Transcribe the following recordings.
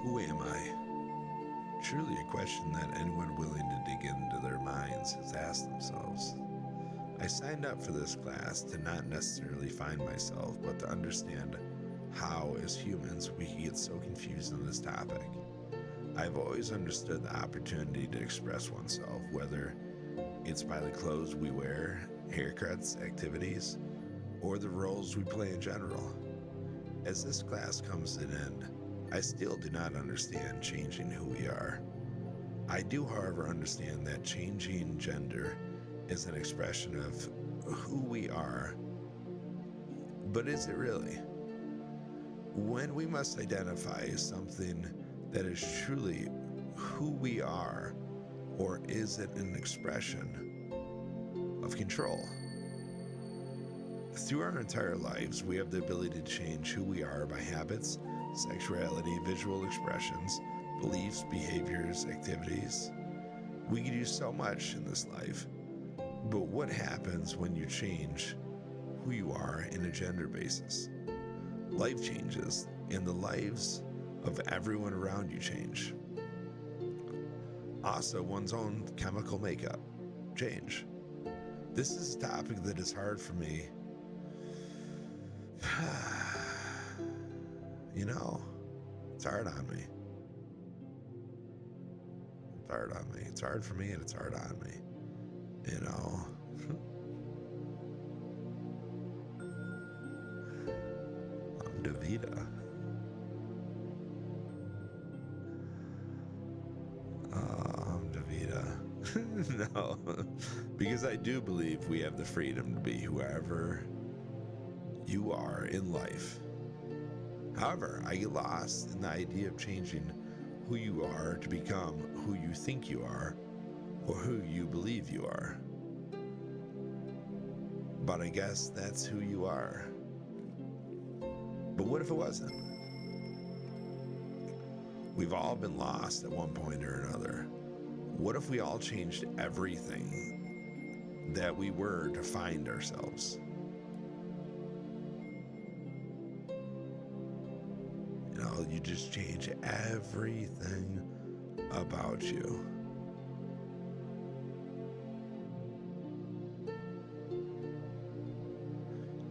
Who am I? Truly a question that anyone willing to dig into their minds has asked themselves. I signed up for this class to not necessarily find myself, but to understand how, as humans, we can get so confused on this topic. I've always understood the opportunity to express oneself, whether it's by the clothes we wear, haircuts, activities, or the roles we play in general. As this class comes to an end, I still do not understand changing who we are. I do, however, understand that changing gender is an expression of who we are. But is it really? When we must identify as something that is truly who we are, or is it an expression of control? Through our entire lives, we have the ability to change who we are by habits, sexuality, visual expressions, beliefs, behaviors, activities. We can do so much in this life, but what happens when you change who you are in a gender basis? Life changes, and the lives of everyone around you change. Also, one's own chemical makeup change. This is a topic that is hard for me. You know, it's hard on me. It's hard on me. It's hard for me and it's hard on me. You know. I'm Davida. I'm Davida. No. Because I do believe we have the freedom to be whoever you are in life. However, I get lost in the idea of changing who you are to become who you think you are or who you believe you are. But I guess that's who you are. But what if it wasn't? We've all been lost at one point or another. What if we all changed everything that we were to find ourselves? You know, you just change everything about you.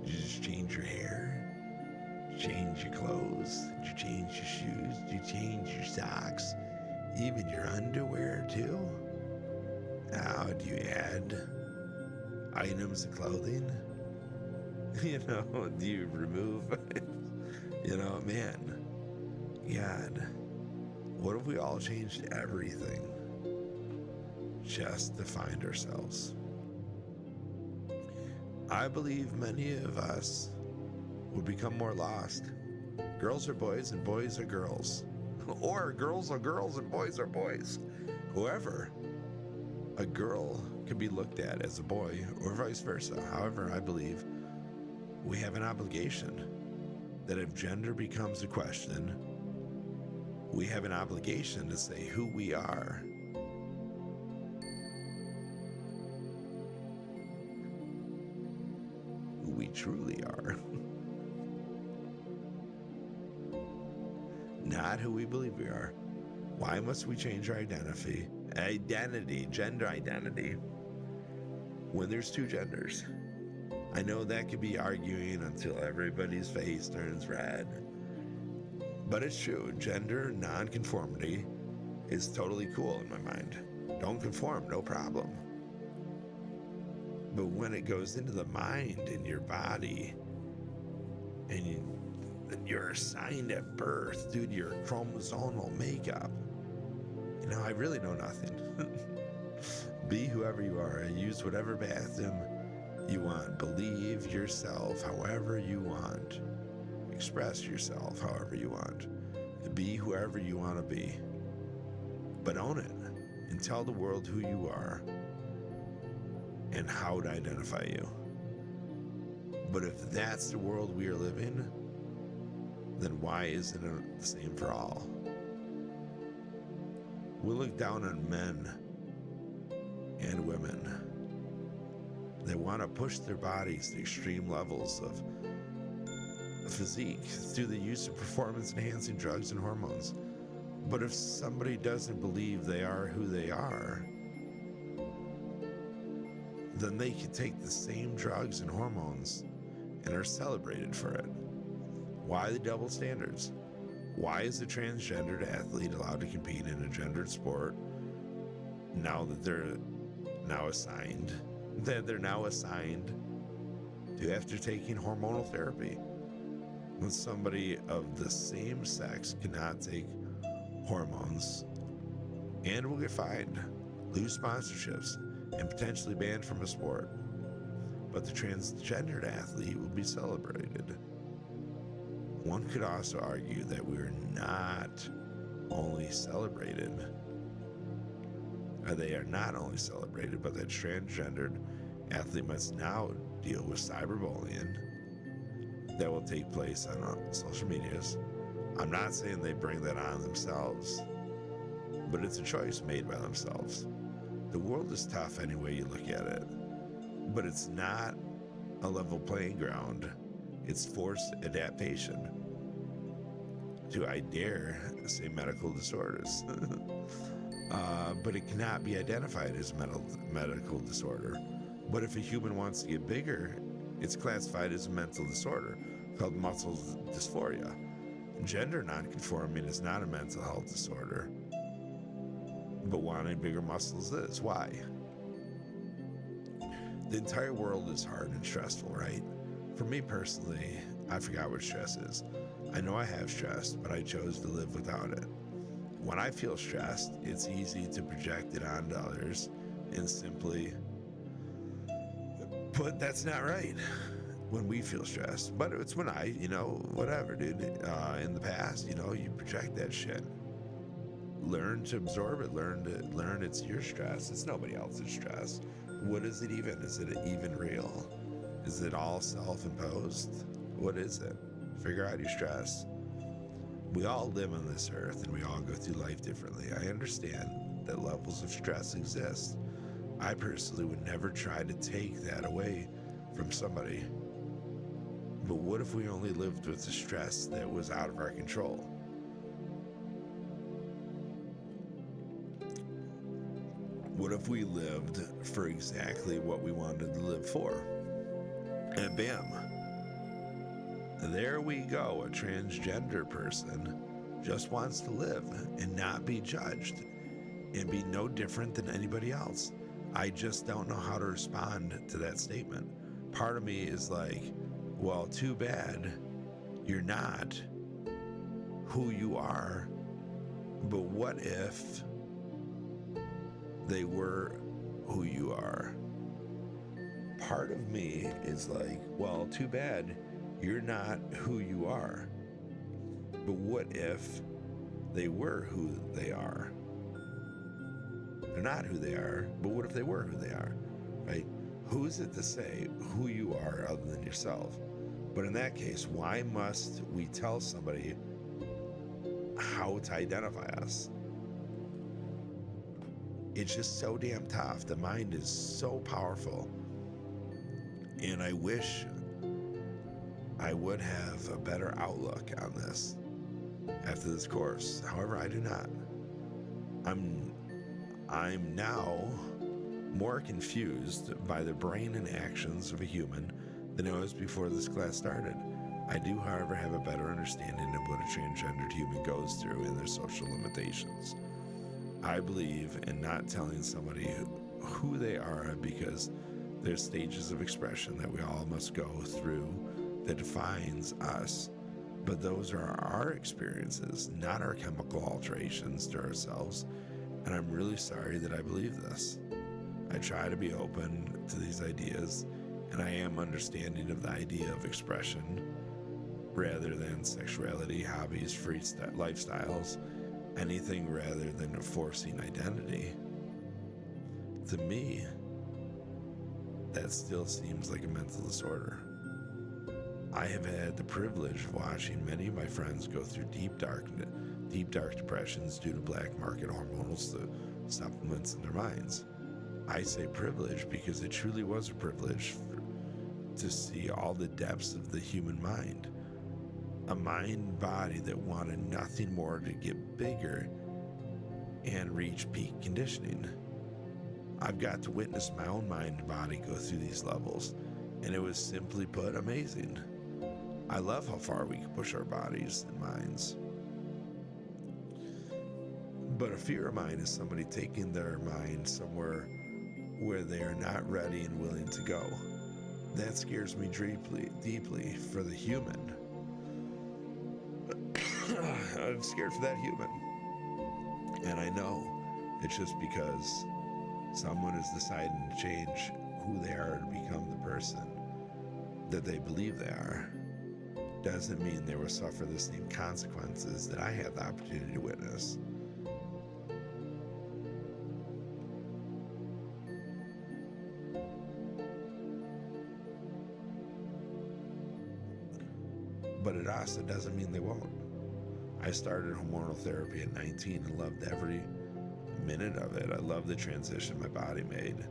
You just change your hair, change your clothes, you change your shoes, you change your socks, even your underwear too. Now, do you add items of clothing? You know, do you remove? You know, man. God, what if we all changed everything just to find ourselves? I believe many of us would become more lost. Girls are boys and boys are girls. Or girls are girls and boys are boys. However, a girl can be looked at as a boy or vice versa. However, I believe we have an obligation that if gender becomes a question, we have an obligation to say who we are. Who we truly are. Not who we believe we are. Why must we change our identity, gender identity, when there's two genders? I know that could be arguing until everybody's face turns red. But it's true, gender nonconformity is totally cool in my mind. Don't conform, no problem. But when it goes into the mind and your body, and you're assigned at birth due to your chromosomal makeup, you know, I really know nothing. Be whoever you are. Use whatever bathroom you want. Believe yourself however you want. Express yourself however you want. Be whoever you want to be. But own it and tell the world who you are and how to identify you. But if that's the world we are living, then why isn't it the same for all? We look down on men and women that want to push their bodies to extreme levels of physique through the use of performance-enhancing drugs and hormones. But if somebody doesn't believe they are who they are, then they can take the same drugs and hormones and are celebrated for it. Why the double standards? Why is a transgendered athlete allowed to compete in a gendered sport now that they're now assigned to after taking hormonal therapy, when somebody of the same sex cannot take hormones and will get fined, lose sponsorships, and potentially banned from a sport? But the transgendered athlete will be celebrated. One could also argue that we're not only celebrated, or they are not only celebrated, but that transgendered athlete must now deal with cyberbullying that will take place on social medias. I'm not saying they bring that on themselves, but it's a choice made by themselves. The world is tough any way you look at it, but it's not a level playing ground. It's forced adaptation to, I dare say, medical disorders. But it cannot be identified as a medical disorder. But if a human wants to get bigger, it's classified as a mental disorder called muscle dysphoria. Gender nonconforming is not a mental health disorder, but wanting bigger muscles is. Why? The entire world is hard and stressful, right? For me personally, I forgot what stress is. I know I have stress, but I chose to live without it. When I feel stressed, it's easy to project it onto others and simply, but that's not right when we feel stressed. But it's when I, whatever, dude, in the past, you project that shit. Learn to absorb it, learn it's your stress. It's nobody else's stress. What is it even? Is it even real? Is it all self-imposed? What is it? Figure out your stress. We all live on this earth and we all go through life differently. I understand that levels of stress exist. I personally would never try to take that away from somebody. But what if we only lived with the stress that was out of our control? What if we lived for exactly what we wanted to live for? And bam, there we go. A transgender person just wants to live and not be judged and be no different than anybody else. I just don't know how to respond to that statement. Part of me is like, well, too bad you're not who you are, but what if they were who you are? Part of me is like, well, too bad you're not who you are, but what if they were who they are? They're not who they are, but what if they were who they are, right? Who is it to say who you are other than yourself? But in that case, why must we tell somebody how to identify us? It's just so damn tough. The mind is so powerful. And I wish I would have a better outlook on this after this course. However, I do not. I'm now more confused by the brain and actions of a human than I was before this class started. I do, however, have a better understanding of what a transgendered human goes through and their social limitations. I believe in not telling somebody who they are because there's stages of expression that we all must go through that defines us. But those are our experiences, not our chemical alterations to ourselves. And I'm really sorry that I believe this. I try to be open to these ideas, and I am understanding of the idea of expression rather than sexuality, hobbies, free lifestyles, anything rather than forcing identity. To me, that still seems like a mental disorder. I have had the privilege of watching many of my friends go through deep dark depressions due to black market hormonal supplements in their minds. I say privilege because it truly was a privilege to see all the depths of the human mind. a mind body that wanted nothing more to get bigger and reach peak conditioning. I've got to witness my own mind and body go through these levels, and it was simply put amazing. I love how far we can push our bodies and minds. But a fear of mine is somebody taking their mind somewhere where they are not ready and willing to go. That scares me deeply for the human. I'm scared for that human. And I know it's just because someone is deciding to change who they are to become the person that they believe they are. Doesn't mean they will suffer the same consequences that I had the opportunity to witness. But it also doesn't mean they won't. I started hormonal therapy at 19 and loved every minute of it. I loved the transition my body made.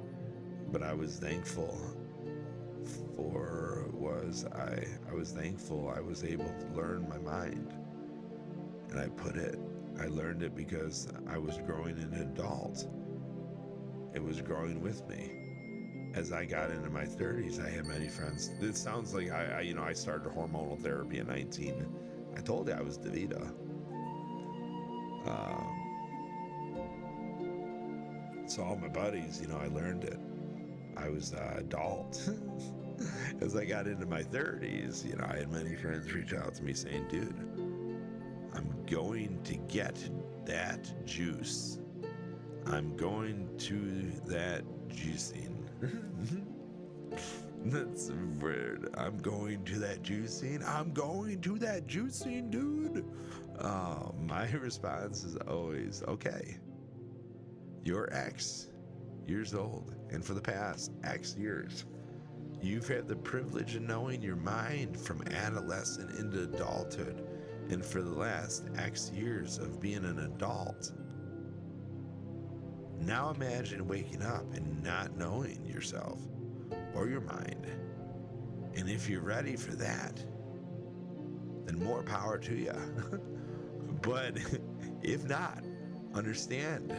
But I was thankful I was thankful I was able to learn my mind. And I learned it because I was growing an adult. It was growing with me. As I got into my 30s, I had many friends. It sounds like I started hormonal therapy at 19. I told you I was DeVita. So all my buddies, I learned it. I was adult. As I got into my 30s, I had many friends reach out to me saying, dude, I'm going to get that juice. I'm going to that juicing. That's weird. I'm going to that juicing. I'm going to that juicing, dude. My response is always, okay, you're X years old, and for the past X years, you've had the privilege of knowing your mind from adolescent into adulthood, and for the last X years of being an adult. Now imagine waking up and not knowing yourself or your mind. And if you're ready for that, then more power to you. But if not, understand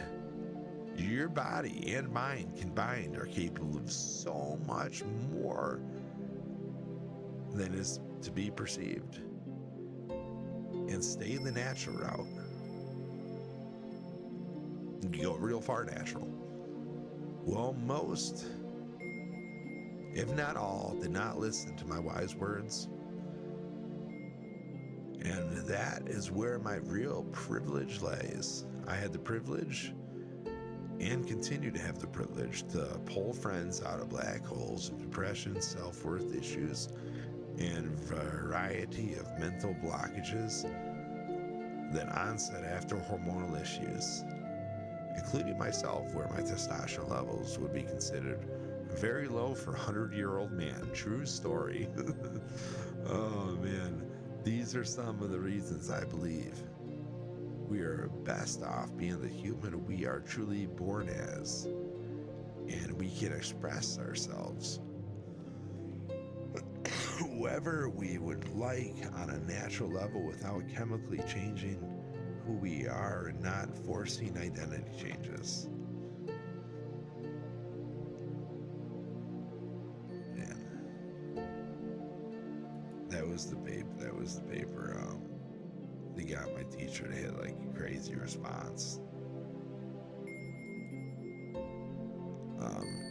your body and mind combined are capable of so much more than is to be perceived. And stay the natural route. You go real far natural. Well, most, if not all, did not listen to my wise words. And that is where my real privilege lays. I had the privilege and continue to have the privilege to pull friends out of black holes of depression, self-worth issues, and variety of mental blockages that onset after hormonal issues, including myself, where my testosterone levels would be considered very low for a 100-year-old man. True story. Oh man, these are some of the reasons I believe we are best off being the human we are truly born as, and we can express ourselves whoever we would like on a natural level without chemically changing who we are and not forcing identity changes. Man, that was the paper. They got my teacher to hit like a crazy response.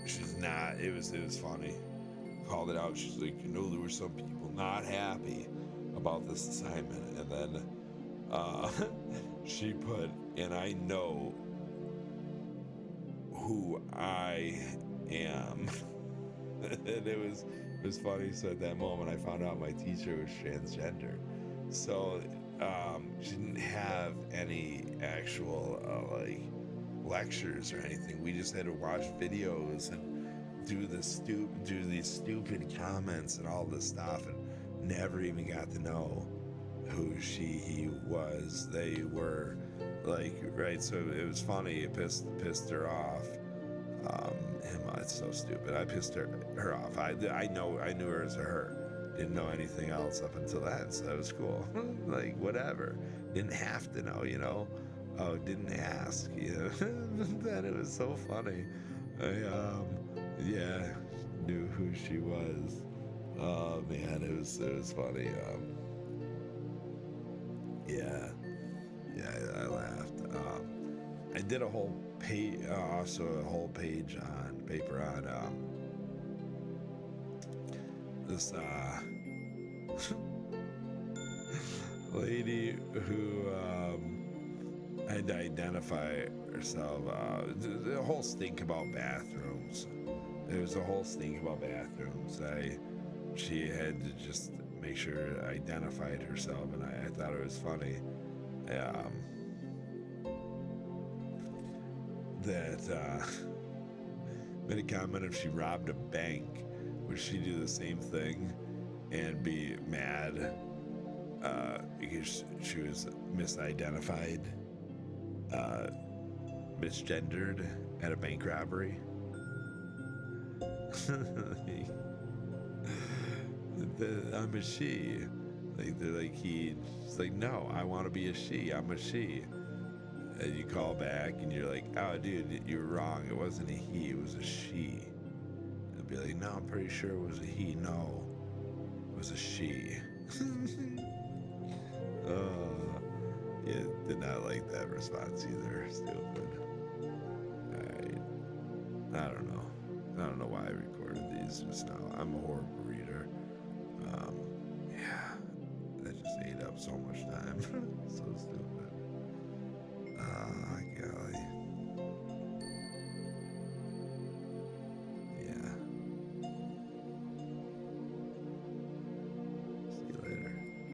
She's not. It was funny. Called it out. She's like, there were some people not happy about this assignment, and then she put, and I know who I am. And it was funny. So at that moment, I found out my teacher was transgender. So she didn't have any actual lectures or anything. We just had to watch videos and do these stupid comments and all this stuff, and never even got to know who he was. They were right. So it was funny. It pissed her off. It's so stupid. I pissed her off. I knew her as a her. Didn't know anything else up until that, so that was cool. Like, whatever. Didn't have to know, you know. Oh, didn't ask, you know. Then it was so funny. Yeah, knew who she was. Oh man, it was funny. Yeah, I laughed. I did a whole page, also a whole page on paper on this lady who had to identify herself. The whole stink about bathrooms. There was a whole stink about bathrooms. She had to just make sure identified herself, and I thought it was funny. That made a comment if she robbed a bank, would she do the same thing and be mad because she was misidentified, misgendered at a bank robbery? I'm a she. Like, they're like, she's like, no, I want to be a she. I'm a she. And you call back and you're like, oh, dude, you're wrong. It wasn't a he, it was a she. They'll be like, no, I'm pretty sure it was a he. No, it was a she. Yeah, did not like that response either. Stupid. Alright. I don't know. I don't know why I recorded these just now. I'm a horrible reader. Yeah, that just ate up so much time. So stupid. Golly.